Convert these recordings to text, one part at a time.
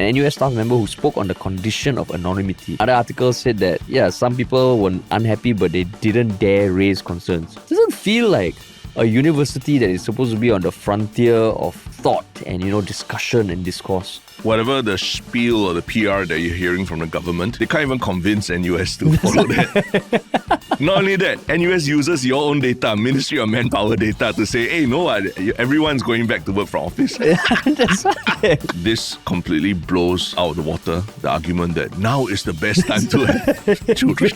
an NUS staff member who spoke on the condition of anonymity. Other articles said that, some people were unhappy but they didn't dare raise concerns. Doesn't feel like a university that is supposed to be on the frontier of thought and, discussion and discourse. Whatever the spiel or the PR that you're hearing from the government, they can't even convince NUS to follow that. Not only that, NUS uses your own data, Ministry of Manpower data, to say, hey, no, everyone's going back to work from office. That's right. This completely blows out of the water the argument that now is the best time to have children.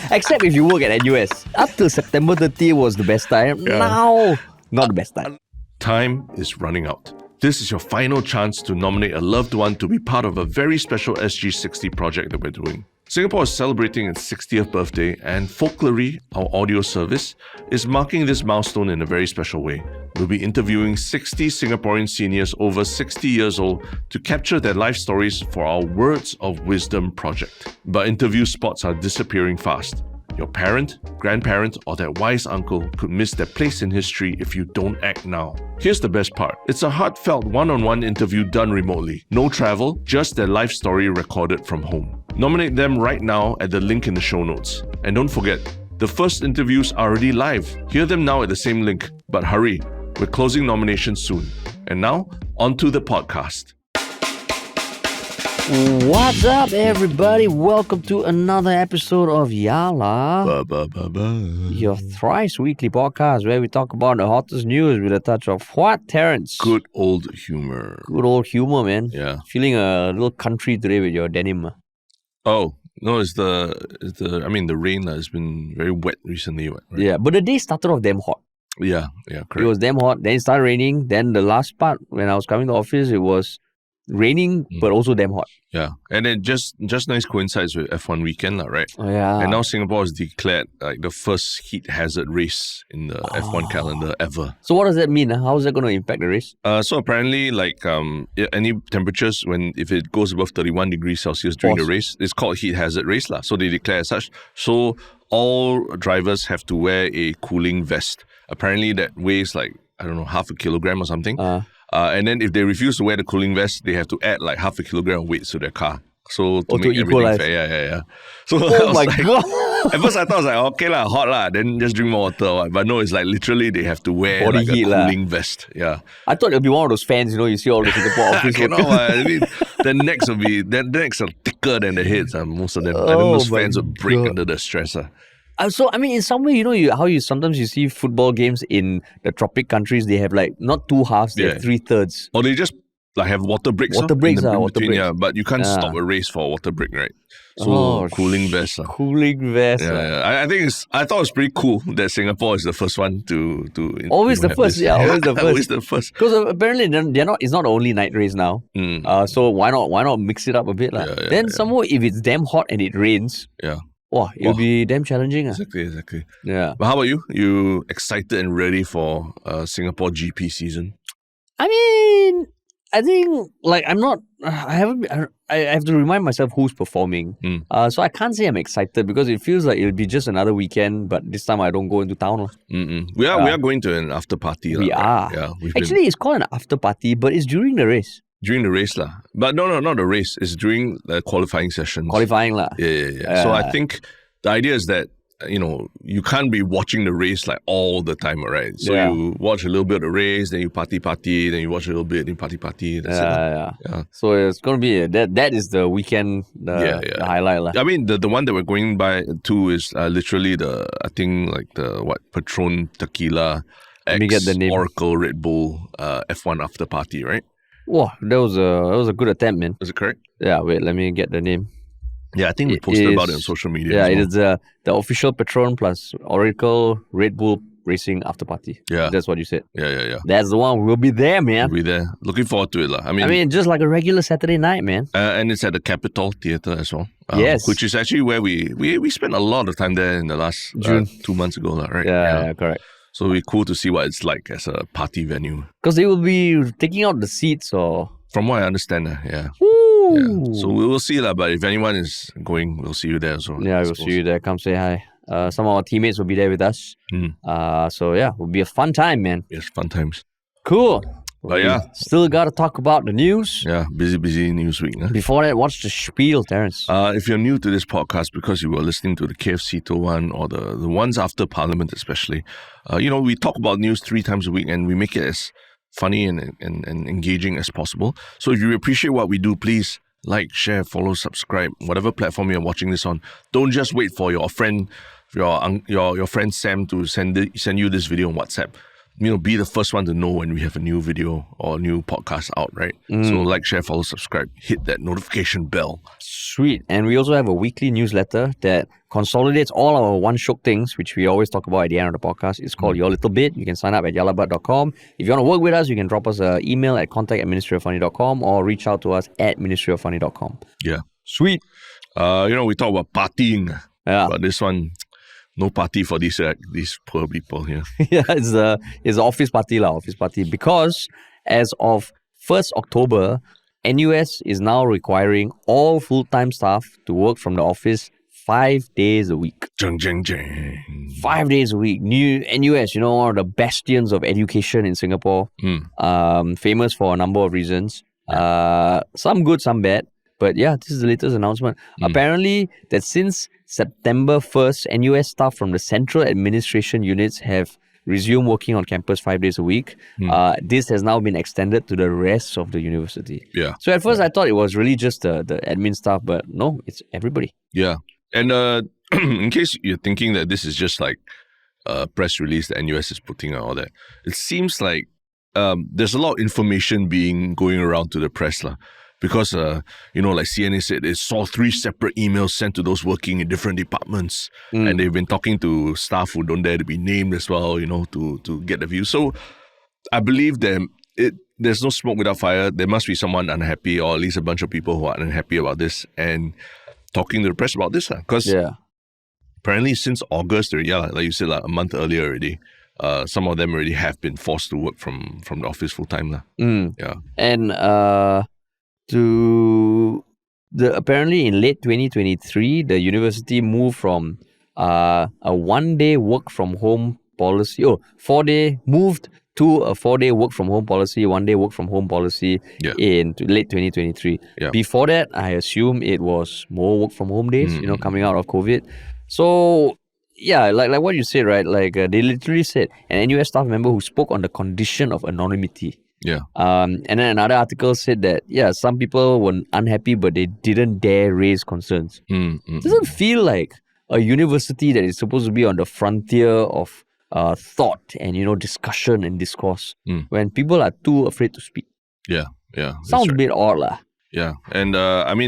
Except if you work at NUS. Up till September 30 was the best time. Yeah. Now, not the best time. Time is running out. This is your final chance to nominate a loved one to be part of a very special 𝗪𝗲𝗬𝗍 project that we're doing. Singapore is celebrating its 60th birthday, and Folklories, our audio service, is marking this milestone in a very special way. We'll be interviewing 60 Singaporean seniors over 60 years old to capture their life stories for our Words of Wisdom project. But interview spots are disappearing fast. Your parent, grandparent, or that wise uncle could miss their place in history if you don't act now. Here's the best part. It's a heartfelt one-on-one interview done remotely. No travel, just their life story recorded from home. Nominate them right now at the link in the show notes. And don't forget, the first interviews are already live. Hear them now at the same link. But hurry, we're closing nominations soon. And now, on to the podcast. What's up, everybody? Welcome to another episode of Yala, your thrice weekly podcast where we talk about the hottest news with a touch of what, Terrence? Good old humor. Good old humor, man. Yeah. Feeling a little country today with your denim. Oh, no, it's the rain has been very wet recently. Right? Yeah, but the day started off damn hot. Yeah, correct. It was damn hot. Then it started raining. Then the last part, when I was coming to office, it was raining, but also damn hot. Yeah, and it just nice coincides with F1 weekend, right? Oh, yeah. And now Singapore has declared like the first heat hazard race in the F1 calendar ever. So what does that mean? How is that going to impact the race? So apparently, any temperatures if it goes above 31 degrees Celsius during the race, it's called heat hazard race lah. So they declare as such. So all drivers have to wear a cooling vest. Apparently that weighs half a kilogram or something. And then if they refuse to wear the cooling vest, they have to add half a kilogram of weight to their car. So to make everything fair. Yeah. So God. At first I thought it was okay lah, hot lah, then just drink more water. But no, it's literally they have to wear a cooling vest. Yeah. I thought it would be one of those fans, you see all the Singapore office workers. I mean, the necks are thicker than the heads. Most of them. I think those fans would break under the stress. So, I mean, in some way, how you sometimes you see football games in the tropic countries, they have not two halves, they have 3/3. Or they just have water breaks. Water breaks. Yeah, but you can't stop a race for a water break, right? So cooling vest. Cooling vest. Yeah. I thought it was pretty cool that Singapore is the first one to always the first. Yeah, always the first. Always the first. Because apparently it's not the only night race now. So why not mix it up a bit, Then somehow if it's damn hot and it rains. Yeah. It'll be damn challenging. Exactly. Yeah. But how about you? You excited and ready for Singapore GP season? I mean, I think I'm not. I have to remind myself who's performing. So I can't say I'm excited because it feels like it'll be just another weekend. But this time I don't go into town. We are going to an after party. We are. Yeah. Actually, it's called an after party, but it's during the race. During the race lah. But no, not the race. It's during the qualifying sessions. Qualifying lah. Yeah. So I think the idea is that, you can't be watching the race all the time, right? So you watch a little bit of the race, then you party, then you watch a little bit, then party. That's it. Yeah. So it's going to be, that is the weekend, the highlight lah. I mean, the one that we're going by to is literally Patron Tequila X Oracle Red Bull F1 after party, right? Wow, that was a good attempt, man. Is it correct? Yeah, wait, let me get the name. Yeah, I think we posted about it on social media. Yeah, it is the official Patron plus Oracle Red Bull Racing After Party. Yeah. That's what you said. Yeah. That's the one. We'll be there, man. We'll be there. Looking forward to it. I mean, just like a regular Saturday night, man. And it's at the Capitol Theatre as well. Yes. Which is actually where we spent a lot of time there in the last June. 2 months ago, right? Yeah, correct. So it'll be cool to see what it's like as a party venue. Because they will be taking out the seats or... From what I understand, yeah. Woo! Yeah. So we will see, but if anyone is going, we'll see you there as well. Yeah, we'll see you there. Come say hi. Some of our teammates will be there with us. So yeah, it will be a fun time, man. Yes, fun times. Cool. But yeah. Still got to talk about the news. Yeah, busy news week. Huh? Before that, what's the spiel, Terence? If you're new to this podcast because you were listening to the KFC one or the ones after Parliament especially, we talk about news 3 times a week and we make it as funny and engaging as possible. So if you appreciate what we do, please like, share, follow, subscribe, whatever platform you're watching this on. Don't just wait for your friend, your friend Sam to send you this video on WhatsApp. Be the first one to know when we have a new video or a new podcast out, right? So like, share, follow, subscribe, hit that notification bell. Sweet. And we also have a weekly newsletter that consolidates all our One Shiok Things, which we always talk about at the end of the podcast. It's called Your Little Bit. You can sign up at yalabad.com. If you want to work with us, you can drop us an email at contact@ministryoffunny.com or reach out to us at ministryoffunny.com. Yeah. Sweet. We talk about partying. Yeah. But this one, no party for these poor people here. Yeah, it's an office party because as of 1st October, NUS is now requiring all full-time staff to work from the office 5 days a week. 5 days a week. New NUS, one of the bastions of education in Singapore. Famous for a number of reasons. Some good, some bad. But yeah, this is the latest announcement. Apparently, that since September 1st, NUS staff from the central administration units have resumed working on campus 5 days a week. This has now been extended to the rest of the university. Yeah. So at first, I thought it was really just the admin staff, but no, it's everybody. Yeah. And in case you're thinking that this is just like a press release that NUS is putting out all that, it seems like there's a lot of information going around to the press. Because, like CNA said, they saw 3 separate emails sent to those working in different departments. And they've been talking to staff who don't dare to be named as well, to get the view. So I believe there's no smoke without fire. There must be someone unhappy, or at least a bunch of people who are unhappy about this and talking to the press about this. Because apparently since August, like you said, like a month earlier already, some of them already have been forced to work from the office full time. Yeah. And apparently in late 2023, the university moved from a 1-day work from home policy, 4-day moved to a 4-day work from home policy, 1-day work from home policy in late 2023. Yeah. Before that, I assume it was more work from home days, coming out of COVID. So yeah, like what you said, right? Like they literally said, an NUS staff member who spoke on the condition of anonymity. Yeah. And then another article said that, some people were unhappy, but they didn't dare raise concerns. Doesn't feel like a university that is supposed to be on the frontier of thought and, discussion and discourse when people are too afraid to speak. Yeah. Sounds a bit odd, lah. Yeah. And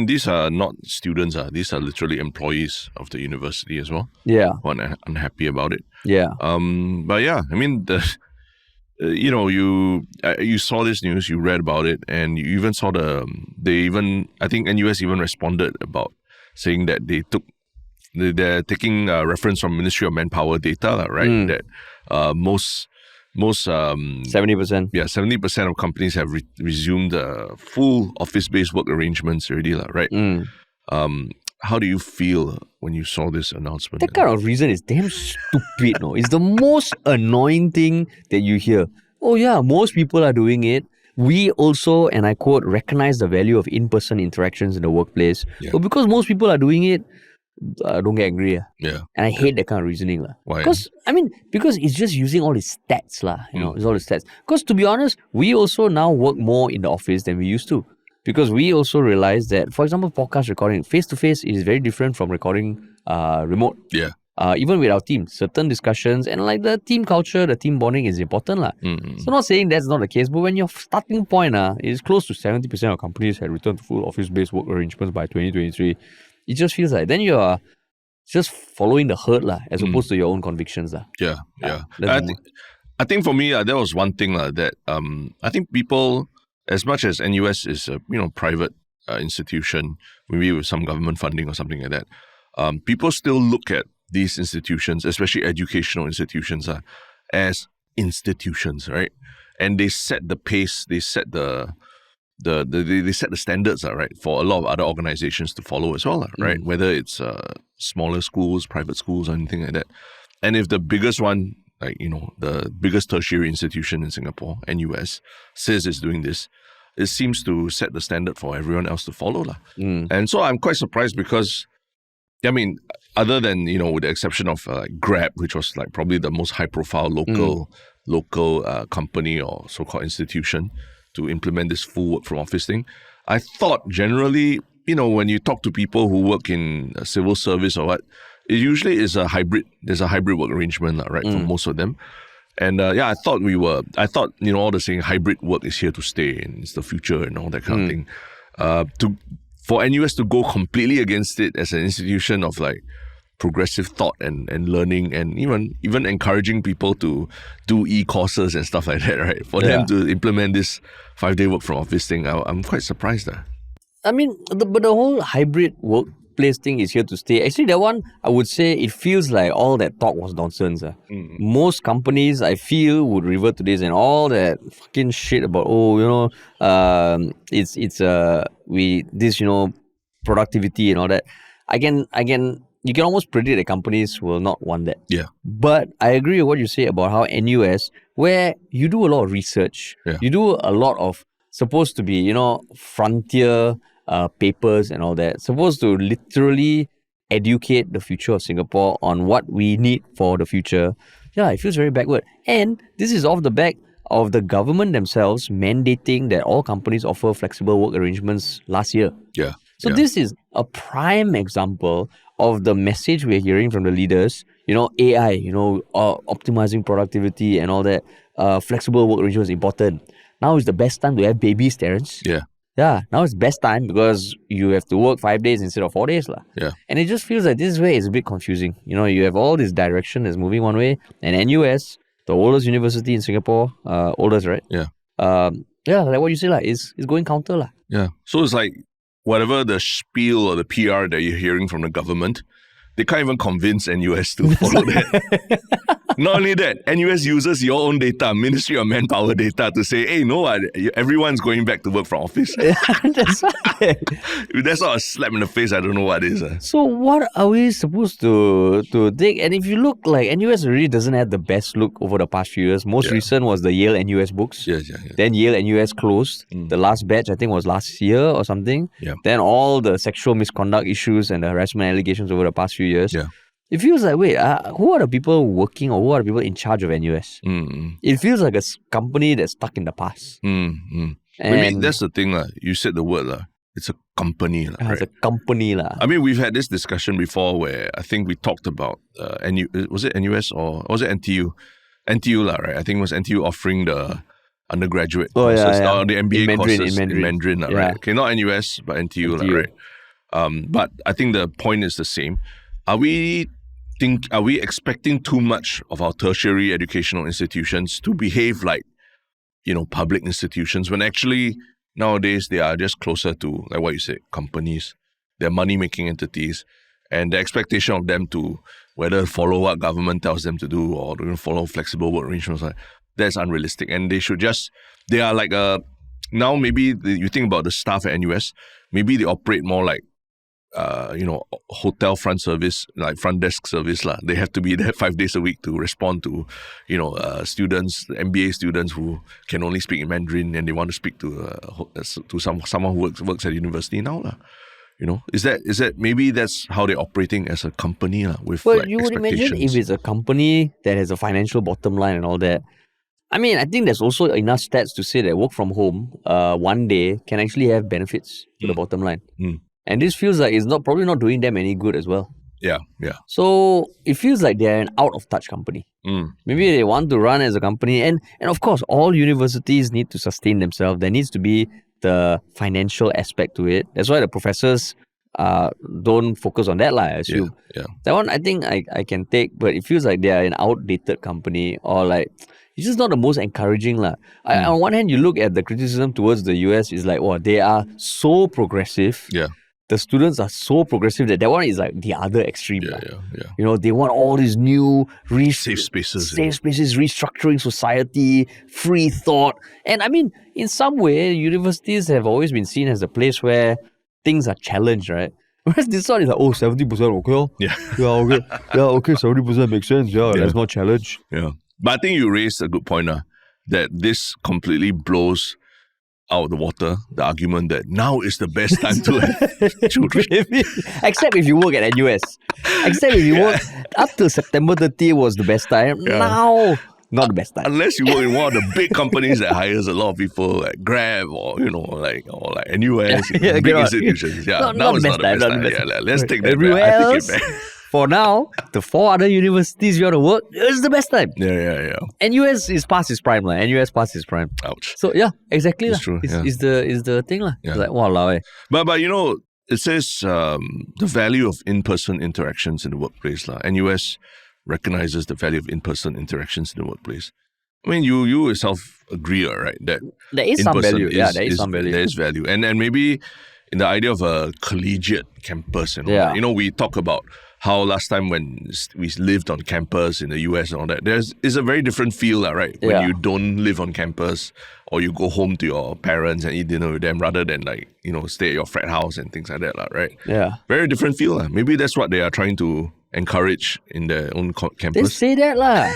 these are not students. These are literally employees of the university as well. Yeah. Who are unhappy about it. Yeah. But yeah, you saw this news, you read about it, and you even saw I think NUS even responded about saying that they're taking reference from Ministry of Manpower data, right? That most 70%. Yeah, 70% of companies have resumed full office-based work arrangements already, right? How do you feel when you saw this announcement? That kind of reason is damn stupid, no? It's the most annoying thing that you hear. Oh yeah, most people are doing it. We also, and I quote, recognize the value of in-person interactions in the workplace. Yeah. But because most people are doing it, don't get angry. Yeah. And I hate that kind of reasoning. Why? Because it's just using all these stats. It's all the stats. Because to be honest, we also now work more in the office than we used to. Because we also realize that, for example, podcast recording, face-to-face is very different from recording remote. Yeah. Even with our team, certain discussions and like the team culture, the team bonding is important. So not saying that's not the case, but when your starting point is close to 70% of companies had returned to full office-based work arrangements by 2023, it just feels like then you are just following the herd as opposed to your own convictions. Yeah. I think for me, that was one thing that I think people, as much as NUS is a private institution, maybe with some government funding or something like that, people still look at these institutions, especially educational institutions, as institutions, right? And they set the pace, they set they set the standards, right, for a lot of other organizations to follow as well, right? Whether it's smaller schools, private schools, or anything like that. And if the biggest one, like, the biggest tertiary institution in Singapore, NUS, says it's doing this, it seems to set the standard for everyone else to follow. And so I'm quite surprised because, I mean, other than, with the exception of Grab, which was like probably the most high-profile local company or so-called institution to implement this full work from office thing, I thought generally, when you talk to people who work in civil service or what, it usually is a hybrid. There's a hybrid work arrangement, right, for most of them. And I thought all the saying hybrid work is here to stay and it's the future and all that kind of thing. For NUS to go completely against it as an institution of like progressive thought and learning and even encouraging people to do e-courses and stuff like that, right? For them to implement this 5-day work from office thing, I'm quite surprised. I mean, but the whole hybrid workplace thing is here to stay. Actually, that one, I would say it feels like all that talk was nonsense. Most companies, I feel, would revert to this and all that fucking shit about, productivity and all that. You can almost predict that companies will not want that. Yeah. But I agree with what you say about how NUS, where you do a lot of research, you do a lot of supposed to be, frontier papers and all that, supposed to literally educate the future of Singapore on what we need for the future. Yeah, it feels very backward. And this is off the back of the government themselves mandating that all companies offer flexible work arrangements last year. Yeah. So this is a prime example of the message we're hearing from the leaders, AI, optimizing productivity and all that, flexible work arrangement is important. Now is the best time to have babies, Terence. Yeah. Yeah, now it's best time because you have to work 5 days instead of 4 days. Yeah. And it just feels like this way is a bit confusing. You have all this direction that's moving one way, and NUS, the oldest university in Singapore, oldest, right? Yeah. Like what you say, is going counter. Yeah. So it's like whatever the spiel or the PR that you're hearing from the government, they can't even convince NUS to follow that. Not only that, NUS uses your own data, Ministry of Manpower data, to say, hey, everyone's going back to work from office. That's right. If that's not a slap in the face, I don't know what is. So what are we supposed to take? And if you look, like, NUS really doesn't have the best look over the past few years. Most recent was the Yale NUS books. Yeah. Then Yale NUS closed. The last batch, I think, was last year or something. Yeah. Then all the sexual misconduct issues and the harassment allegations over the past few years. Yeah. It feels like, who are the people working or who are the people in charge of NUS? It feels like a company that's stuck in the past. Maybe that's the thing. You said the word. It's a company. Right? It's a company. I mean, we've had this discussion before where I think we talked about, was it NUS or was it NTU? NTU, right? I think it was NTU offering the undergraduate courses, or the MBA courses in Mandarin, right? Okay, not NUS, but NTU. Right? But I think the point is the same. Are we expecting too much of our tertiary educational institutions to behave like, public institutions when actually nowadays they are just closer to, like what you said, companies, they're money-making entities, and the expectation of them to whether follow what government tells them to do or follow flexible work arrangements, that's unrealistic. And they are like now maybe you think about the staff at NUS, maybe they operate more like hotel front service, like front desk service. They have to be there 5 days a week to respond to, students, MBA students who can only speak in Mandarin and they want to speak to someone who works at university now. Is that maybe that's how they're operating as a company with you would imagine if it's a company that has a financial bottom line and all that. I mean, I think there's also enough stats to say that work from home 1 day can actually have benefits to the bottom line. And this feels like it's probably not doing them any good as well. Yeah. So it feels like they're an out-of-touch company. Maybe they want to run as a company. And of course, all universities need to sustain themselves. There needs to be the financial aspect to it. That's why the professors don't focus on that, I assume. Yeah. That one I think I can take, but it feels like they are an outdated company or like it's just not the most encouraging. On one hand, you look at the criticism towards the US, is like, they are so progressive. Yeah. The students are so progressive that one is like the other extreme. Yeah. They want all these new safe spaces, restructuring society, free thought. And I mean, in some way, universities have always been seen as a place where things are challenged, right? Whereas this one is like, 70% okay. Yeah. Yeah, okay. Yeah, okay, 70% makes sense. Yeah, there's no challenge. Yeah. But I think you raised a good point, that this completely blows out of the water the argument that now is the best time to have children. Except if you work at NUS. Except if you work up to September 30th was the best time. Now, not the best time. Unless you work in one of the big companies that hires a lot of people, like Grab or like NUS, big institutions. Yeah, not the best time. Yeah, let's take that Everywhere back. I else, take it back. for now, the 4 other universities you want to work, it's the best time. Yeah. NUS is past its prime. NUS past its prime. Ouch. So yeah, exactly. It's true. Is the thing. Yeah. It's like, walao. But you know, it says the value of in-person interactions in the workplace. NUS recognizes the value of in-person interactions in the workplace. I mean, you yourself agree, right? That there is some value. There is some value. There is value. And maybe in the idea of a collegiate campus, you know, we talk about how last time when we lived on campus in the US and all that, it's a very different feel, right? When you don't live on campus or you go home to your parents and eat dinner with them rather than stay at your frat house and things like that, right? Yeah. Very different feel. Maybe that's what they are trying to encourage in their own campus. They say that lah.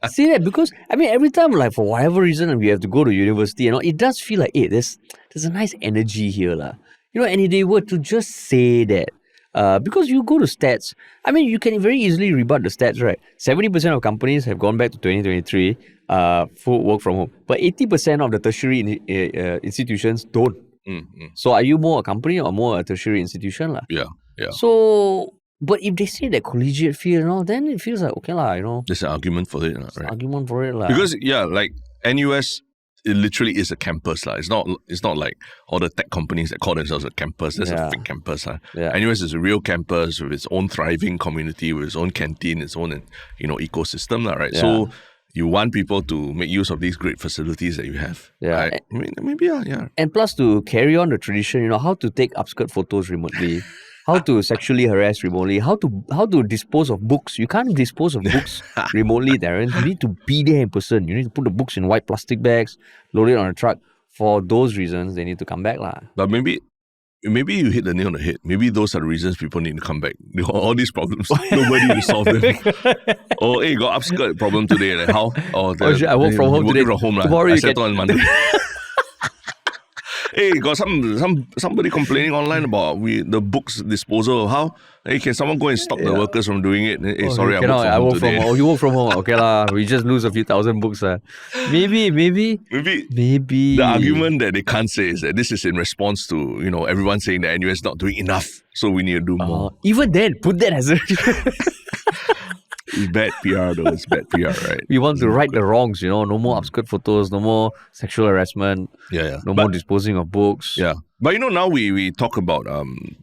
Say that because every time for whatever reason we have to go to university it does feel like there's a nice energy here lah. And if they were to just say that because you go to stats, you can very easily rebut the stats, right? 70% of companies have gone back to 2023 full work from home, but 80% of the tertiary institutions don't. So are you more a company or more a tertiary institution lah? Yeah. So but if they say that collegiate feel, then it feels like okay lah, There's an argument for it, right? Argument for it lah. Because NUS, it literally is a campus lah. It's not like all the tech companies that call themselves a campus. That's a fake campus lah. Yeah. NUS is a real campus with its own thriving community, with its own canteen, its own ecosystem lah, right? Yeah. So you want people to make use of these great facilities that you have. Yeah. Right? Maybe yeah. And plus to carry on the tradition, how to take upskirt photos remotely. How to sexually harass remotely, how to dispose of books. You can't dispose of books remotely, Darren. You need to be there in person. You need to put the books in white plastic bags, load it on a truck. For those reasons, they need to come back lah. But maybe you hit the nail on the head. Maybe those are the reasons people need to come back. All these problems, nobody will solve them. Got upskirt problem today. Like how? I work from home today. From home, tomorrow I you settle on Monday. Got somebody complaining online about the books disposal. How? Can someone go and stop the workers from doing it? Sorry, I work from home today. You work from home. Okay lah. We just lose a few thousand books. Maybe. The argument that they can't say is that this is in response to everyone saying that NUS is not doing enough, so we need to do more. Even then, put that as a. It's bad PR though. It's bad PR, right? We want to right the wrongs, No more upskirt photos, no more sexual harassment. No more disposing of books. Yeah. But now we talk about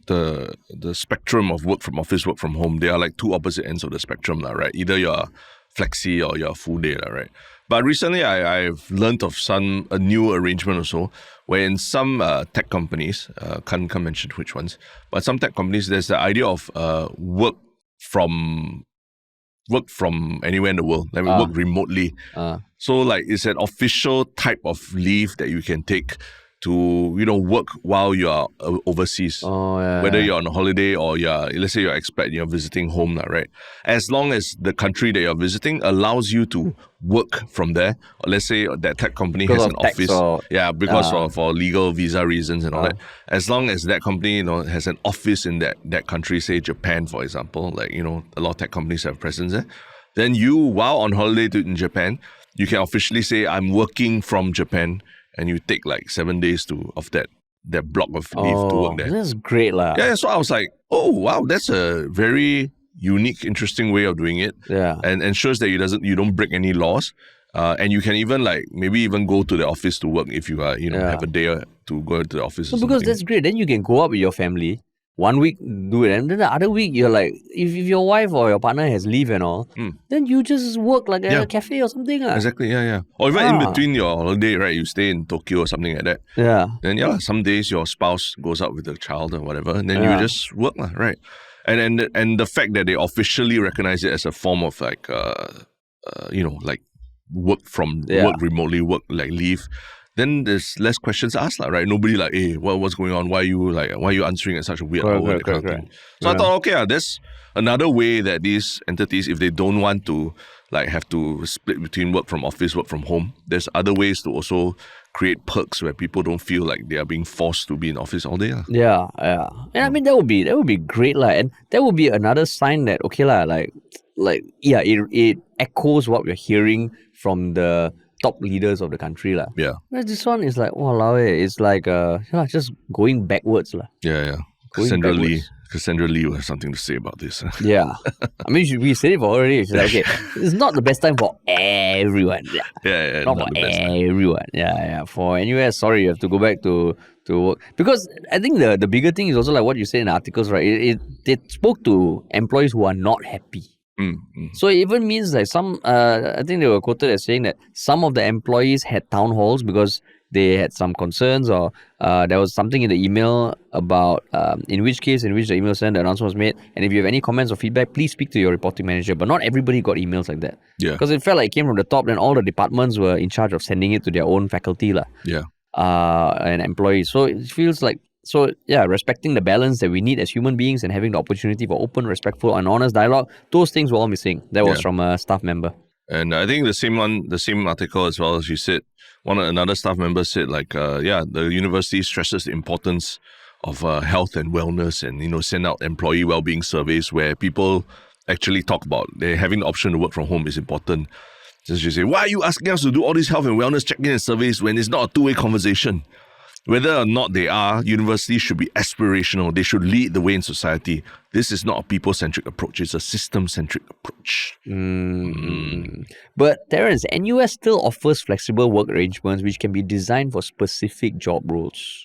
the spectrum of work from office, work from home. They are like two opposite ends of the spectrum, right? Either you're flexi or you're full day, right? But recently I've learned of a new arrangement or so, where in some tech companies, can't mention which ones, but some tech companies there's the idea of work from anywhere in the world. Like we work remotely. So it's an official type of leave that you can take to, work while you are overseas. Whether you're on a holiday or let's say you're expat, you're visiting home, right? As long as the country that you're visiting allows you to work from there, or let's say that tech company has an office. Because for legal visa reasons and all that. As long as that company, has an office in that country, say Japan, for example, a lot of tech companies have presence there, then you, while on holiday in Japan, you can officially say, I'm working from Japan, and you take 7 days of that block of leave to work there. That's great lah. Yeah, so I was like, oh wow, that's a very unique, interesting way of doing it. Yeah. And ensures that you don't break any laws. And you can even maybe even go to the office to work if you are, have a day to go to the office. Because that's great. Then you can go out with your family. 1 week do it, and then the other week you're like, if your wife or your partner has leave and all, then you just work at a cafe or something. Exactly, yeah. Or even in between your holiday, right? You stay in Tokyo or something like that. Yeah. Then some days your spouse goes out with the child or whatever, and then you just work, right? And the fact that they officially recognize it as a form of work remotely, work leave, then there's less questions asked, right? Nobody like, hey, what's going on? Why are you answering at such a weird hour? That kind of thing. So I thought, okay, there's another way that these entities, if they don't want to have to split between work from office, work from home, there's other ways to also create perks where people don't feel like they are being forced to be in office all day. Yeah. And I mean that would be great, and that would be another sign that it echoes what we're hearing from the top leaders of the country. Yeah. Whereas this one is like, it's like just going backwards. Yeah. Cassandra Lee will have something to say about this. Yeah. I mean, we said it for already. She's like, okay, it's not the best time for everyone. Yeah. Not for everyone. Yeah. For NUS, sorry, you have to go back to work. Because I think the bigger thing is also like what you said in the articles, right? It spoke to employees who are not happy. So it even means like I think they were quoted as saying that some of the employees had town halls because they had some concerns, or there was something in the email about in which the email sent, the announcement was made, and if you have any comments or feedback, please speak to your reporting manager. But not everybody got emails like that. Yeah. Because it felt like it came from the top, then all the departments were in charge of sending it to their own faculty. Yeah. And employees. So it feels like, respecting the balance that we need as human beings and having the opportunity for open, respectful, and honest dialogue, those things were all missing. That was from a staff member. And I think the same article as well, as you said, another staff member said the university stresses the importance of health and wellness, and send out employee well-being surveys where people actually talk about having the option to work from home is important. As you say, why are you asking us to do all these health and wellness check-in and surveys when it's not a two-way conversation? Whether or not they are, universities should be aspirational. They should lead the way in society. This is not a people-centric approach. It's a system-centric approach. But Terence, NUS still offers flexible work arrangements which can be designed for specific job roles.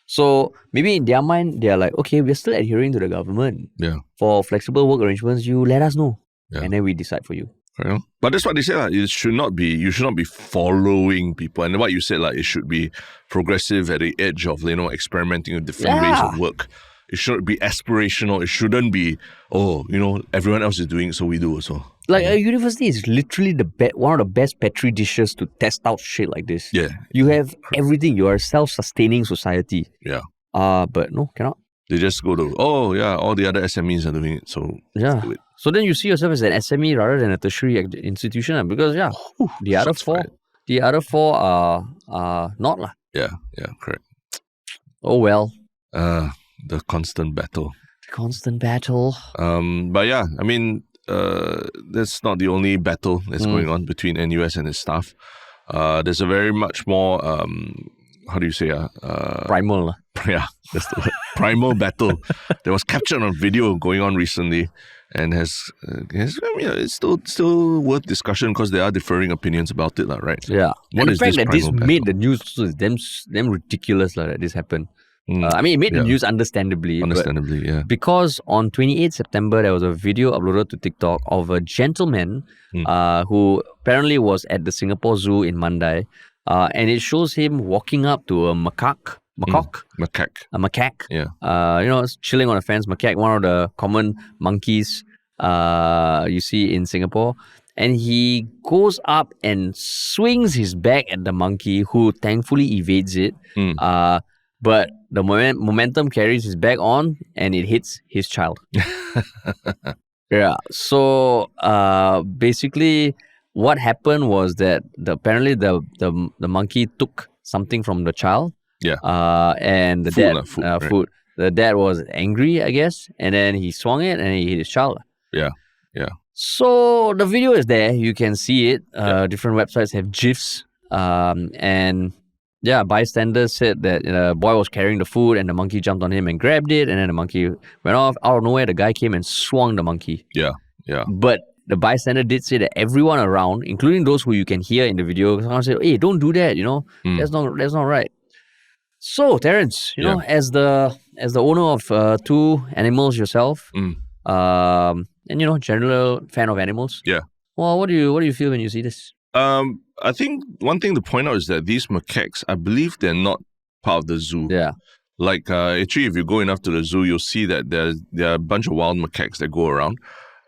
So maybe in their mind, they're like, okay, we're still adhering to the government. Yeah. For flexible work arrangements, you let us know. Yeah. And then we decide for you. But that's what they say. You should not be following people. And what you said, it should be progressive at the edge of experimenting with different ways of work. It should be aspirational. It shouldn't be, everyone else is doing it, so we do also. Like a university is literally one of the best petri dishes to test out shit like this. Yeah. You have everything. You are a self-sustaining society. Yeah. But no, cannot. They just go to, all the other SMEs are doing it, so let's do it. So then you see yourself as an SME rather than a tertiary institution, because the other four are not . Yeah, correct. Oh well. The constant battle. But yeah, I mean, that's not the only battle that's going on between NUS and its staff. There's a very much more how do you say primal. Yeah, that's the word. Primal battle that was captured on video going on recently, and it's still worth discussion because there are differing opinions about it, right? Yeah. And the fact that this made the news is damn ridiculous that this happened. I mean, it made the news understandably. Yeah. Because on 28th September, there was a video uploaded to TikTok of a gentleman who apparently was at the Singapore Zoo in Mandai. And it shows him walking up to a macaque. A macaque. Yeah. Chilling on a fence. Macaque, one of the common monkeys you see in Singapore. And he goes up and swings his back at the monkey, who thankfully evades it. But the momentum carries his back on, and it hits his child. Yeah. So basically, what happened was that apparently the monkey took something from the child. Yeah. And the food. The dad was angry, I guess, and then he swung it and he hit his child. Yeah. So the video is there. You can see it. Different websites have GIFs. And bystanders said that a boy was carrying the food and the monkey jumped on him and grabbed it, and then the monkey went off. Out of nowhere, the guy came and swung the monkey. Yeah. But the bystander did say that everyone around, including those who you can hear in the video, someone said, "Hey, don't do that. That's not right." So, Terence, as the owner of two animals yourself, and general fan of animals. Yeah. Well, what do you feel when you see this? I think one thing to point out is that these macaques, I believe they're not part of the zoo. Yeah. Like, actually, if you go enough to the zoo, you'll see that there are a bunch of wild macaques that go around.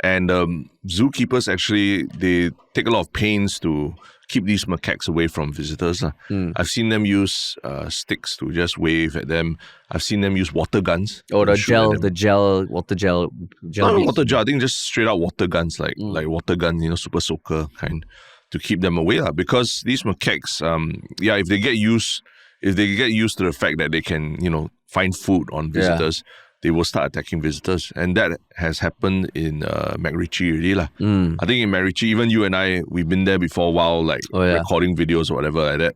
And zookeepers actually, they take a lot of pains to keep these macaques away from visitors. I've seen them use sticks to just wave at them. I've seen them use water guns. Oh, to shoot at them. water gel. Not beads. water gel, I think just straight out water guns, like water gun, super soaker kind, to keep them away. Because these macaques, if they get used to the fact that they can, find food on visitors, they will start attacking visitors. And that has happened in 𝗪𝗔𝗄 already. I think in 𝗪𝗔𝗄, even you and I, we've been there before a while, recording videos or whatever like that.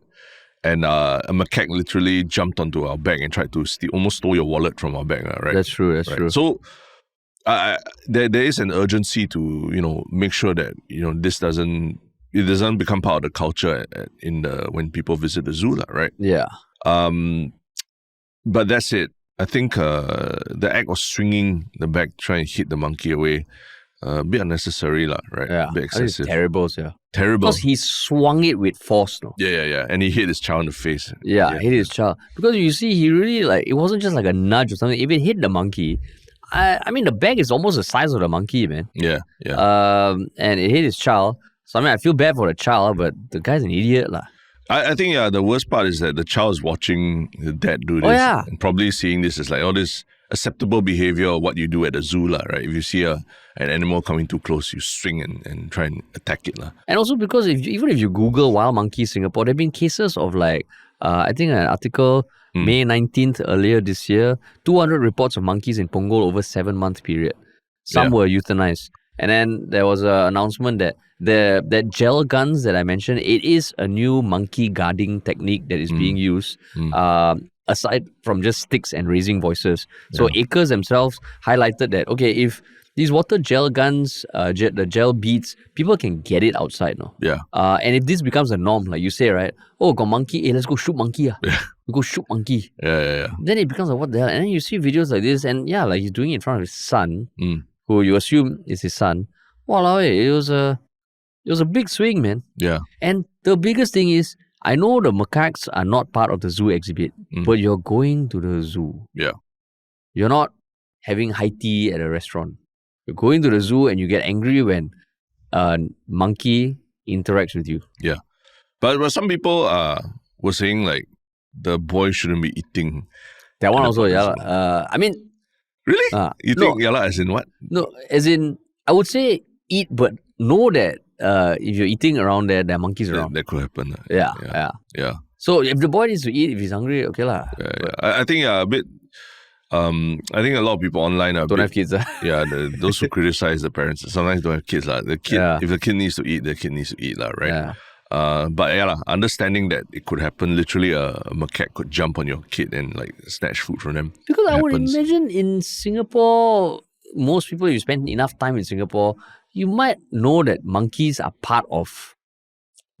And a macaque literally jumped onto our bag and tried to almost stole your wallet from our bag, right? That's true, that's true. So there is an urgency to, make sure that, this doesn't become part of the culture when people visit the zoo, right? Yeah. But that's it. I think the act of swinging the bag, trying to hit the monkey away, a bit unnecessary, right? Yeah. A bit excessive. It's terrible, yeah. Terrible. Because he swung it with force, no? Yeah. And he hit his child in the face. Yeah, hit his child. Because you see, he really, it wasn't just like a nudge or something. If it hit the monkey, I mean, the bag is almost the size of the monkey, man. Yeah. And it hit his child. So, I mean, I feel bad for the child, but the guy's an idiot, lah. I think, the worst part is that the child is watching the dad do this. And probably seeing this as this acceptable behavior of what you do at the zoo, right? If you see an animal coming too close, you swing and try and attack it. And also because even if you Google wild monkeys Singapore, there have been cases of I think an article May 19th earlier this year, 200 reports of monkeys in Punggol over 7-month period. Some were euthanized. And then there was an announcement that that gel guns that I mentioned, it is a new monkey guarding technique that is being used, aside from just sticks and raising voices. So 𝗍𝗲𝗍𝗍 themselves highlighted that, okay, if these water gel guns, the gel beads, people can get it outside, no? Yeah. And if this becomes a norm, like you say, right? Oh, got monkey, hey, let's go shoot monkey. We go shoot monkey. Yeah. Then it becomes what the hell? And then you see videos like this, and he's doing it in front of his son, who you assume is his son. Walao, it was a big swing, man. Yeah. And the biggest thing is, I know the macaques are not part of the zoo exhibit, but you're going to the zoo. Yeah. You're not having high tea at a restaurant. You're going to the zoo and you get angry when a monkey interacts with you. Yeah. But some people were saying the boy shouldn't be eating. That one also, I mean... Really? You think as in what? No, as in, I would say eat, but know that if you're eating around there are monkeys around. That could happen. Yeah. So if the boy needs to eat, if he's hungry, okay lah. Yeah. I think a bit. I think a lot of people online don't have kids. Those who criticize the parents sometimes don't have kids. The kid, if the kid needs to eat, the kid needs to eat, right? Yeah. But understanding that it could happen, literally a macaque could jump on your kid and snatch food from them. Because I would imagine in Singapore, most people, if you spend enough time in Singapore, you might know that monkeys are part of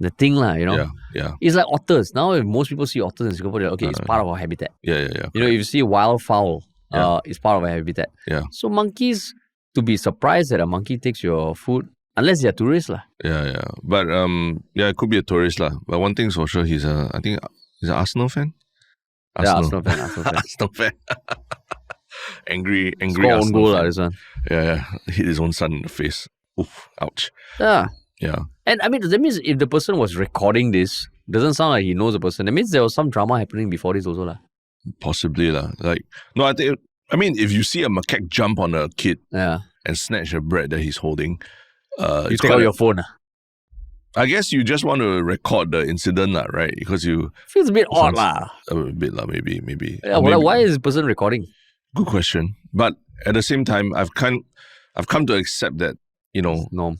the thing, Yeah. It's like otters. Now, if most people see otters in Singapore, they're it's part of our habitat. Yeah. If you see wildfowl, it's part of our habitat. Yeah. So monkeys, to be surprised that a monkey takes your food, unless they're tourists, lah. Yeah. But it could be a tourist, lah. But one thing's for sure, he's an Arsenal fan. Arsenal fan. Arsenal fan. angry Score Arsenal own goal, fan. This one. Yeah. Hit his own son in the face. Oof, ouch. Yeah. Yeah. And I mean, that means if the person was recording this, doesn't sound like he knows the person. That means there was some drama happening before this also, lah. Possibly, lah. If you see a macaque jump on a kid and snatch the bread that he's holding, you take out your phone. I guess you just want to record the incident, right? Because you feels a bit odd, lah. A bit, maybe. Yeah, why is this person recording? Good question. But at the same time, I've come to accept that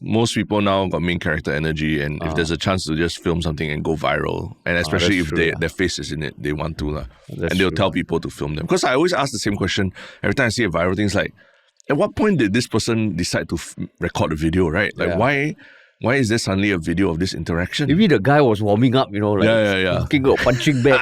most people now got main character energy, and if there's a chance to just film something and go viral, and especially if their face is in it, they want to, and they'll tell people to film them. Because I always ask the same question every time I see a viral thing. It's like, at what point did this person decide to record a video, right? Why is there suddenly a video of this interaction? Maybe the guy was warming up, looking at a punching bag,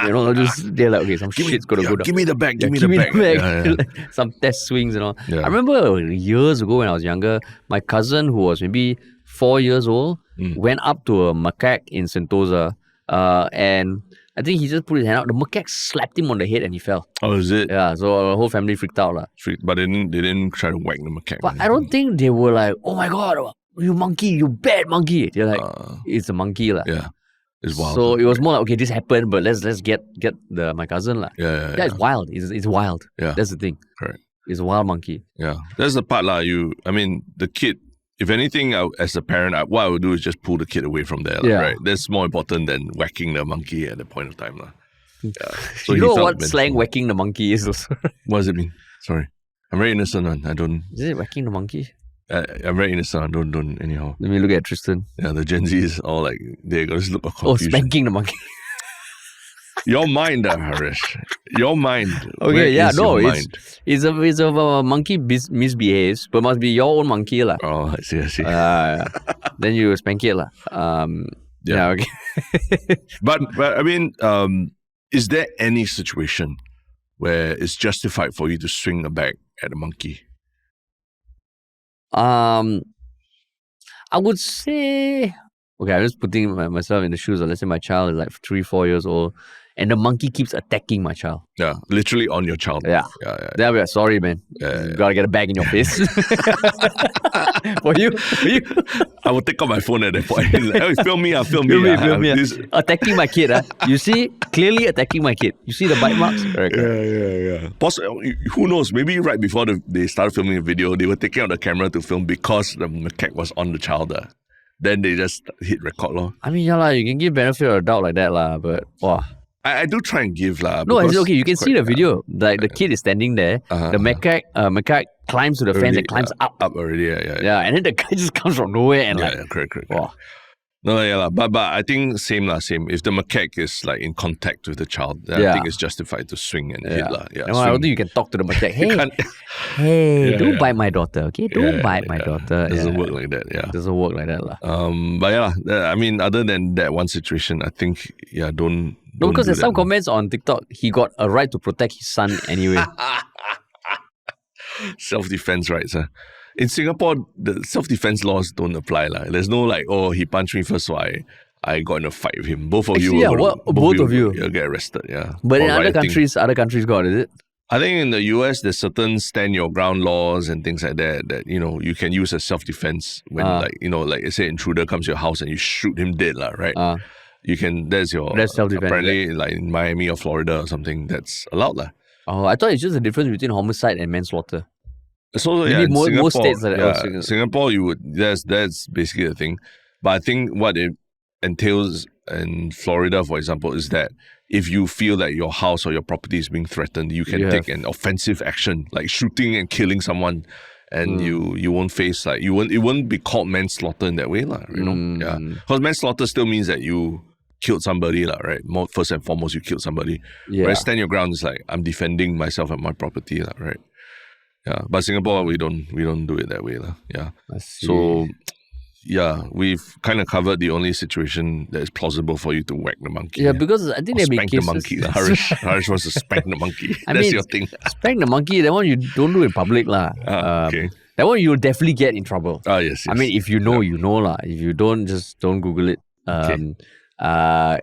they're like, okay, some shit's gonna go down. Give me the bag, give me the bag. Some test swings and all. Yeah. I remember years ago when I was younger, my cousin, who was maybe 4 years old, went up to a macaque in Sentosa, and I think he just put his hand out. The macaque slapped him on the head and he fell. Oh, is it? Yeah, so our whole family freaked out. But they didn't try to whack the macaque. But I don't think they were like, oh my God, you monkey, you bad monkey. They're like, it's a monkey. Yeah. It's wild. So it was more like, okay, this happened, but let's get my cousin. Yeah, it's wild. It's wild. Yeah. That's the thing. Correct. It's a wild monkey. Yeah. That's the part. The kid, if anything, as a parent, what I would do is just pull the kid away from there. Right? That's more important than whacking the monkey at the point of time. Yeah. So you know what slang whacking the monkey is also? What does it mean? Sorry. I'm very innocent, man. I don't... Is it whacking the monkey? I'm very innocent. Don't anyhow. Let me look at Tristan. Yeah, the Gen Z is all like, they got this look of confusion. Oh, spanking the monkey. Your mind, Harish. Your mind. Okay, it's a monkey misbehaves, but must be your own monkey. Oh, I see. Then you spank it. Yeah, okay. but I mean, is there any situation where it's justified for you to swing a bat at a monkey? I would say, okay, I'm just putting myself in the shoes of, let's say my child is like 3-4 years old and the monkey keeps attacking my child. Yeah, literally on your child. Yeah. Then I'll be like, sorry, man. You gotta get a bag in your face. For you? I will take out my phone at that point. Like, film me. Attacking my kid. You see, clearly attacking my kid. You see the bite marks? Yeah. Who knows? Maybe right before they started filming the video, they were taking out the camera to film because the macaque was on the child. Then they just hit record. I mean, you can give benefit of the doubt like that, but wow. I do try and give No, it's okay. You can see the video. Like the kid is standing there. The macaque climbs to the fence and climbs up. Up already, yeah. And then the guy just comes from nowhere and correct. Wow. No, but I think same. If the macaque is like in contact with the child, then I think it's justified to swing and hit No, I don't think you can talk to the macaque. Hey, don't bite my daughter, okay? Don't bite my daughter. It doesn't work like that. Yeah, it doesn't work like that, But I mean, other than that one situation, I think don't. No, because there's some comments on TikTok. He got a right to protect his son anyway. Self-defense rights. In Singapore, the self-defense laws don't apply. There's no he punched me first, so I got in a fight with him. Both of you. Both of you. You'll get arrested, But in other countries got, is it? I think in the US, there's certain stand your ground laws and things like that you can use as self-defense when like say intruder comes to your house and you shoot him dead, right? You can, that's self-defense. Apparently, like in Miami or Florida or something, that's allowed. Oh, I thought it's just the difference between homicide and manslaughter. So most states Singapore, you would that's basically the thing. But I think what it entails in Florida, for example, is that if you feel that your house or your property is being threatened, you can take an offensive action, like shooting and killing someone, and you won't face it won't be called manslaughter in that way, because manslaughter still means that you killed somebody, right? First and foremost, you killed somebody. Whereas stand your ground is like, I'm defending myself and my property, right? Yeah, but Singapore, we don't do it that way, yeah. So, we've kind of covered the only situation that is plausible for you to whack the monkey. Yeah, because I think there be cases... Spank the monkey. Harish wants to spank the monkey. That's your thing. Spank the monkey, that one you don't do in public, okay. That one you'll definitely get in trouble. Yes. I mean, if you know, you know, If you don't, just don't Google it. But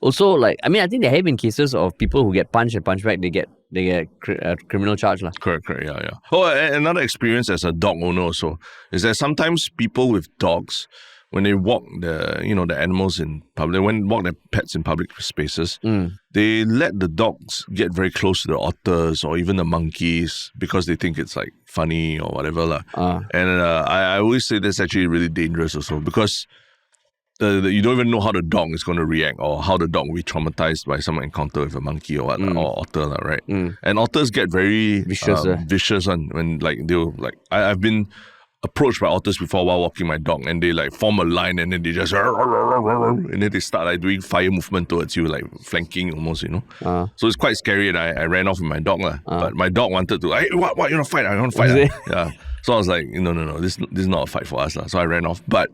also, I think there have been cases of people who get punched and punched back, they get criminal charge. Correct, yeah. Oh, another experience as a dog owner also is that sometimes people with dogs, when they walk the animals in public, when they walk their pets in public spaces, they let the dogs get very close to the otters or even the monkeys because they think it's like funny or whatever. And I always say that's actually really dangerous also, because you don't even know how the dog is going to react or how the dog will be traumatized by some encounter with a monkey or otter, right? And otters get very vicious when they'll I've been approached by otters before while walking my dog, and they form a line and then they just and then they start doing fire movement towards you, flanking almost, So it's quite scary, and I ran off with my dog, but my dog wanted to, hey, what you want to fight? I want to fight. Yeah. So I was like, no, this is not a fight for us. So I ran off. But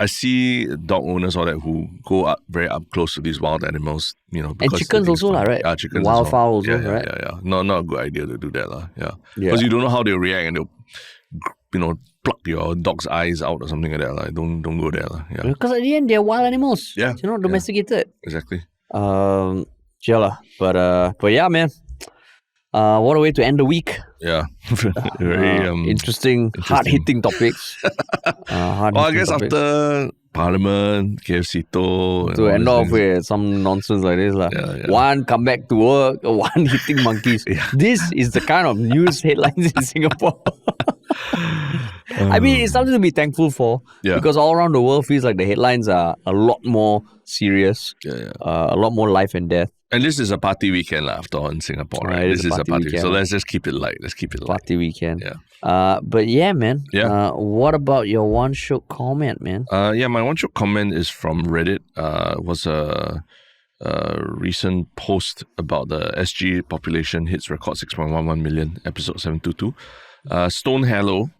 I see dog owners all that who go very up close to these wild animals, because and chickens also, right? Yeah, chickens. Wild fowl also, right? Yeah. Not a good idea to do that, Because you don't know how they'll react, and they'll, pluck your dog's eyes out or something like that. Like, don't go there. Yeah. Because at the end, they're wild animals. Yeah. They're not domesticated. Exactly. But yeah, man. What a way to end the week. Yeah. Very interesting, hard-hitting topics. I guess after Parliament, 𝗪𝗲 𝗍𝗫 to end off with some nonsense like this. One come back to work, one hitting monkeys. This is the kind of news headlines in Singapore. I mean, it's something to be thankful for because all around the world feels like the headlines are a lot more serious, a lot more life and death. And this is a party weekend after all in Singapore, right? This is a party weekend. So let's just keep it light. Party weekend. Yeah. But yeah, man. Yeah. What about your One Shiok comment, man? My One Shiok comment is from Reddit. It was a recent post about the SG population hits record 6.11 million, episode 722. 𝗏𝗏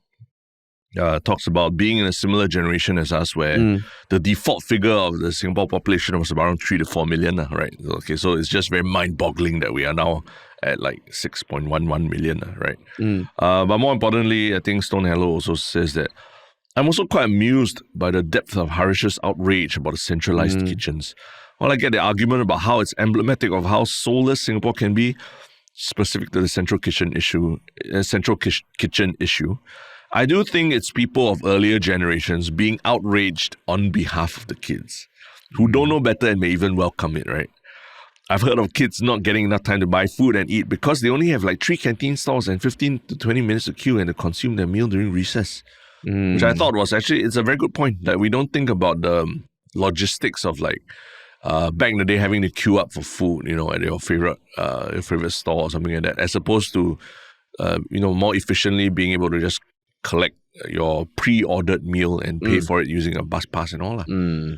talks about being in a similar generation as us where the default figure of the Singapore population was around 3 to 4 million, right? Okay, so it's just very mind-boggling that we are now at like 6.11 million, right? But more importantly, I think 𝗏𝗏 also says that I'm also quite amused by the depth of 𝗪𝗲𝗏's outrage about the centralized kitchens. While I get the argument about how it's emblematic of how soulless Singapore can be, specific to the central kitchen issue, I do think it's people of earlier generations being outraged on behalf of the kids who don't know better and may even welcome it, right? I've heard of kids not getting enough time to buy food and eat because they only have like 3 canteen stalls and 15 to 20 minutes to queue and to consume their meal during recess. Which I thought was actually, it's a very good point that we don't think about the logistics of like, back in the day having to queue up for food, at your favorite store or something like that, as opposed to, more efficiently being able to just collect your pre-ordered meal and pay for it using a bus pass and all.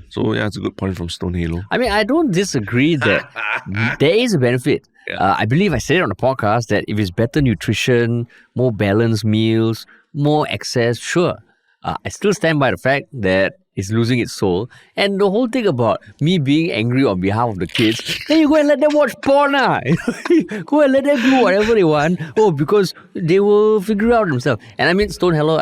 So yeah, it's a good point from 𝗏𝗏. I mean, I don't disagree that there is a benefit. I believe I said it on the podcast that if it's better nutrition, more balanced meals, more access, sure. I still stand by the fact that it's losing its soul. And the whole thing about me being angry on behalf of the kids, then you go and let them watch porn. Go and let them do whatever they want. Because they will figure out themselves. And I mean, 𝗏𝗏,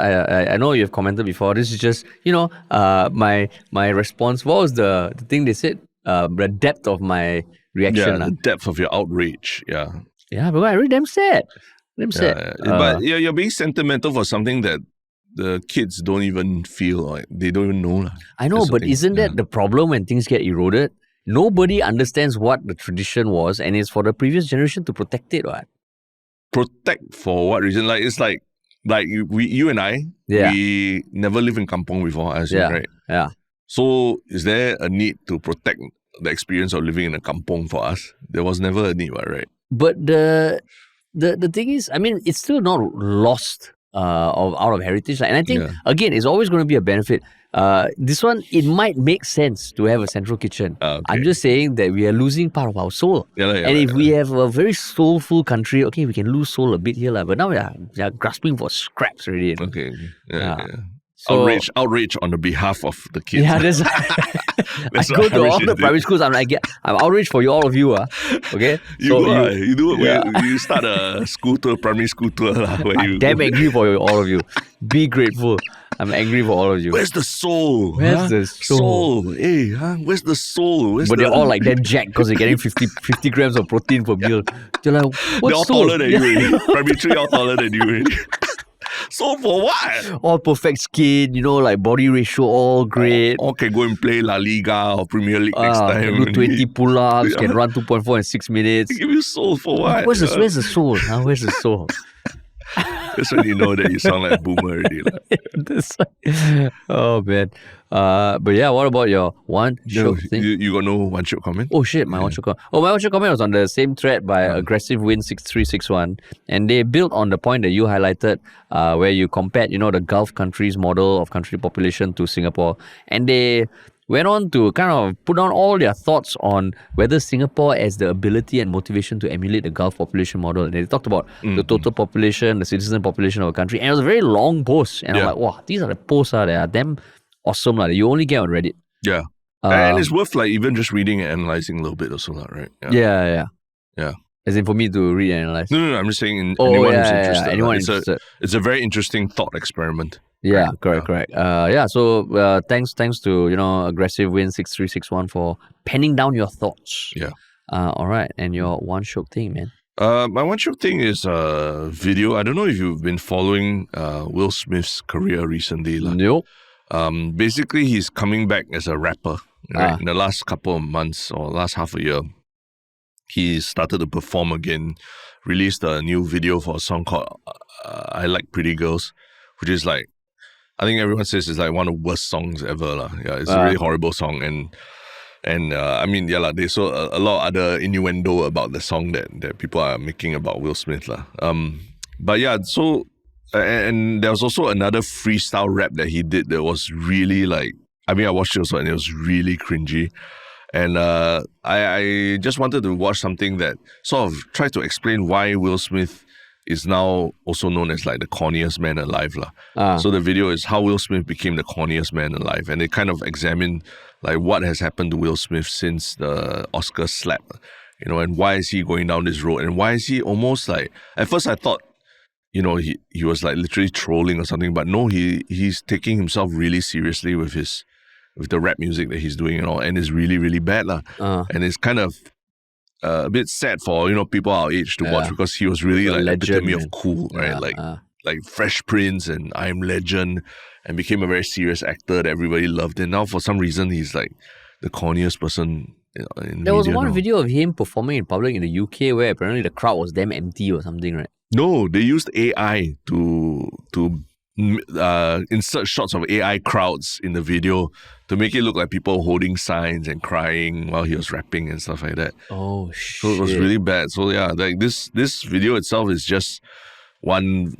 I know you've commented before. This is just, my response. What was the thing they said? The depth of my reaction. Yeah, the depth of your outrage. Yeah. Yeah, but I really damn sad. But you're being sentimental for something that the kids don't even feel like they don't even know. I know, but isn't that the problem when things get eroded? Nobody understands what the tradition was, and it's for the previous generation to protect it, right? Protect for what reason? Like it's like you and I, we never lived in kampong before, as you, right? Yeah. So is there a need to protect the experience of living in a kampong for us? There was never a need, right? But the thing is, I mean, it's still not lost out of heritage. And I think, again, it's always going to be a benefit. This one, it might make sense to have a central kitchen. I'm just saying that we are losing part of our soul. If we have a very soulful country, okay, we can lose soul a bit here. But now we are grasping for scraps already. Okay. So, outrage on the behalf of the kids. Yeah, that's I go to all the primary schools. I'm outraged for all of you. Okay? You do it. You start a school tour, primary school tour. I'm damn angry for all of you. Be grateful. I'm angry for all of you. Where's the soul? Where's the soul? Hey, where's the soul? They're all like damn jacked because they're getting 50 grams of protein per meal. They're like, what's all taller than you already. Primary 3 all taller than you already. So for what? All perfect skin, like body ratio, all great. All can go and play La Liga or Premier League next time. Do 20 pull-ups, can run 2.4 in 6 minutes. Give you soul for what? Where's the soul? Where's the soul? That's when you know that you sound like a boomer already. Oh, man. But yeah, what about your One Shiok thing? You got no One Shiok comment? Oh shit, my One Shiok comment. Oh, my One Shiok comment was on the same thread by 𝗪𝗲𝗏 and they built on the point that you highlighted, where you compared, the Gulf countries model of country population to Singapore, and they went on to kind of put on all their thoughts on whether Singapore has the ability and motivation to emulate the Gulf population model. And they talked about the total population, the citizen population of a country. And it was a very long post. And I'm like, wow, these are the posts that are damn awesome that you only get on Reddit. Yeah. And it's worth like even just reading and analyzing a little bit also, right? Yeah. As in for me to read and analyze. No, I'm just saying anyone who's interested. Anyone interested. It's a very interesting thought experiment. Yeah, right? correct. Yeah, so thanks to, aggressive win 63661 for penning down your thoughts. Yeah. All right, and your one Shiok thing, man. My One Shiok Thing is a video. I don't know if you've been following Will Smith's career recently. Nope. Basically, he's coming back as a rapper. Right? In the last couple of months or last half a year, he started to perform again, released a new video for a song called I Like Pretty Girls, which is like, I think everyone says it's like one of the worst songs ever. Yeah, it's a really horrible song. And I mean, yeah, there's so a lot of other innuendo about the song that people are making about Will Smith. But yeah, so, and there was also another freestyle rap that he did that was really like, I mean, I watched it also and it was really cringy. And I just wanted to watch something that sort of tried to explain why Will Smith is now also known as like the corniest man alive. So the video is how Will Smith became the corniest man alive. And it kind of examined like what has happened to Will Smith since the Oscar slap, and why is he going down this road? And why is he almost like, at first I thought, he was like literally trolling or something, but no, he's taking himself really seriously with the rap music that he's doing and all, and it's really, really bad. And it's kind of a bit sad for, people our age to watch, because he was really like the epitome of cool, right? Like Fresh Prince and I Am Legend, and became a very serious actor that everybody loved. And now for some reason, he's like the corniest person in There was media one now. video of him performing in public in the UK where apparently the crowd was damn empty or something, right? No, they used AI to insert shots of AI crowds in the video to make it look like people holding signs and crying while he was rapping and stuff like that. Oh, shit. So it was really bad. So yeah, like this video itself is just one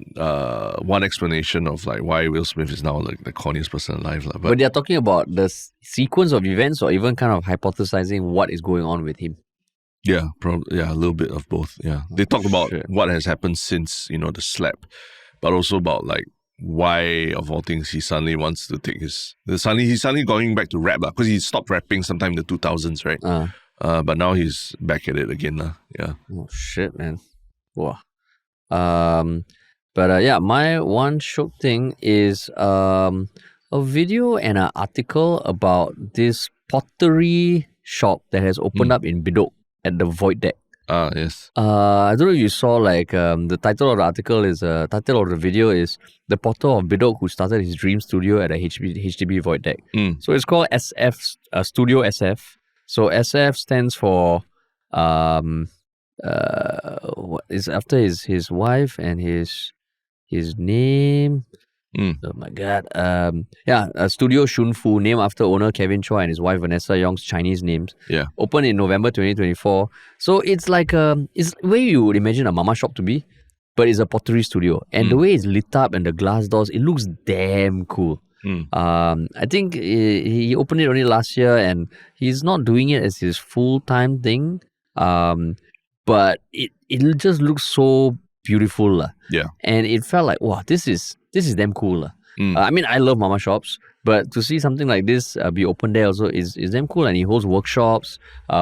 explanation of like why Will Smith is now like the corniest person alive. But they're talking about the sequence of events or even kind of hypothesizing what is going on with him. Yeah, probably. Yeah, a little bit of both. Yeah, they talked about what has happened since the slap, but also about like why of all things he suddenly wants to take he's suddenly going back to rap because he stopped rapping sometime in the 2000s, right? But now he's back at it again. Yeah. Oh shit, man. Wow. But yeah, my one Shiok thing is a video and an article about this pottery shop that has opened up in Bedok at the Void Deck. Yes. I don't know if you saw like the title of the article is title of the video is The Potter of Bedok Who Started His Dream Studio at a HDB Void Deck. So it's called SF Studio SF. So SF stands for what is after his wife and his name. Oh my god. Studio Shunfu, named after owner Kevin Chua and his wife Vanessa Yong's Chinese names. Yeah. Opened in November 2024. So it's like it's where you would imagine a mama shop to be, but it's a pottery studio. And the way it's lit up and the glass doors, it looks damn cool. I think he opened it only last year and he's not doing it as his full-time thing. But it just looks so beautiful. Yeah. And it felt like, wow, this is damn cool. I mean, I love mama shops, but to see something like this be open there also is damn cool. And he holds workshops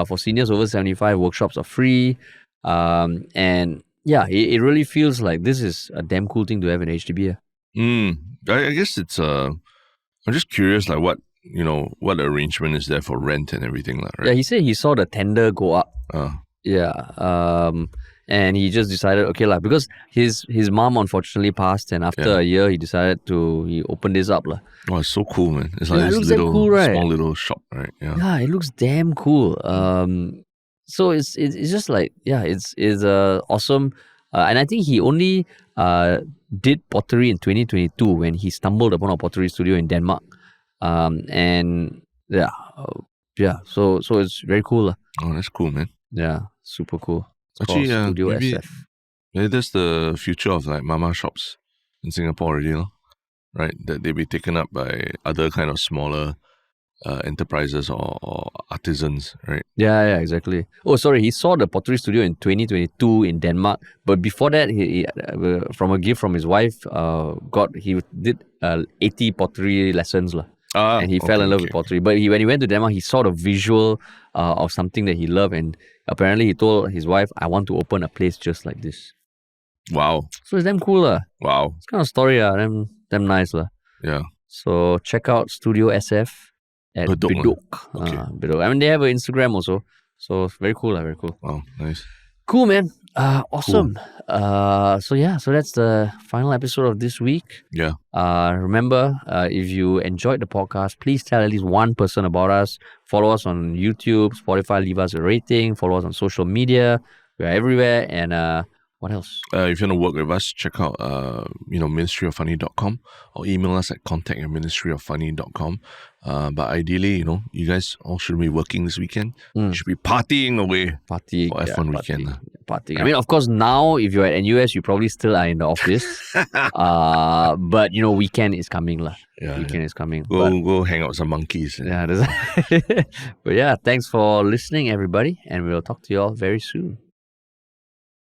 for seniors over 75. Workshops are free. And yeah, it really feels like this is a damn cool thing to have in HDB. I guess it's I'm just curious, like what the arrangement is there for rent and everything, right? Yeah, he said he saw the tender go up. Yeah. And he just decided, okay, because his mom unfortunately passed, and after a year, he decided he opened this up. Oh, it's so cool, man. It's like it this looks little, cool, right? small little shop, right? Yeah, it looks damn cool. So it's just like, it's awesome. And I think he only did pottery in 2022 when he stumbled upon a pottery studio in Denmark. And so it's very cool. Oh, that's cool, man. Yeah, super cool. Actually, Studio maybe SF. that's the future of like mama shops in Singapore already, right? That they be taken up by other kind of smaller enterprises or artisans, right? Yeah, exactly. Oh, sorry, he saw the pottery studio in 2022 in Denmark, but before that, he from a gift from his wife, he did 80 pottery lessons, and he fell in love with pottery. But when he went to Denmark, he saw the visual of something that he loved, and apparently he told his wife, "I want to open a place just like this." Wow. So it's damn cool, Wow. It's kind of story, damn nice, Yeah. So check out Studio SF at Bedok, Bedok. Okay. Bedok. I mean, they have an Instagram also. So very cool, very cool. Wow, nice. Cool, man. Awesome. So that's the final episode of this week. Yeah. Remember, if you enjoyed the podcast, please tell at least one person about us. Follow us on YouTube, Spotify, leave us a rating. Follow us on social media. We are everywhere. And what else? If you want to work with us, check out ministryoffunny.com or email us at contact@ministryoffunny.com. But ideally, you guys all should be working this weekend. You should be partying away Partying. for F1 weekend. Partying. I mean, of course, now if you're at NUS, you probably still are in the office. But weekend is coming lah. Yeah, Weekend is coming. Go hang out with some monkeys. Yeah. But yeah, thanks for listening, everybody, and we'll talk to you all very soon.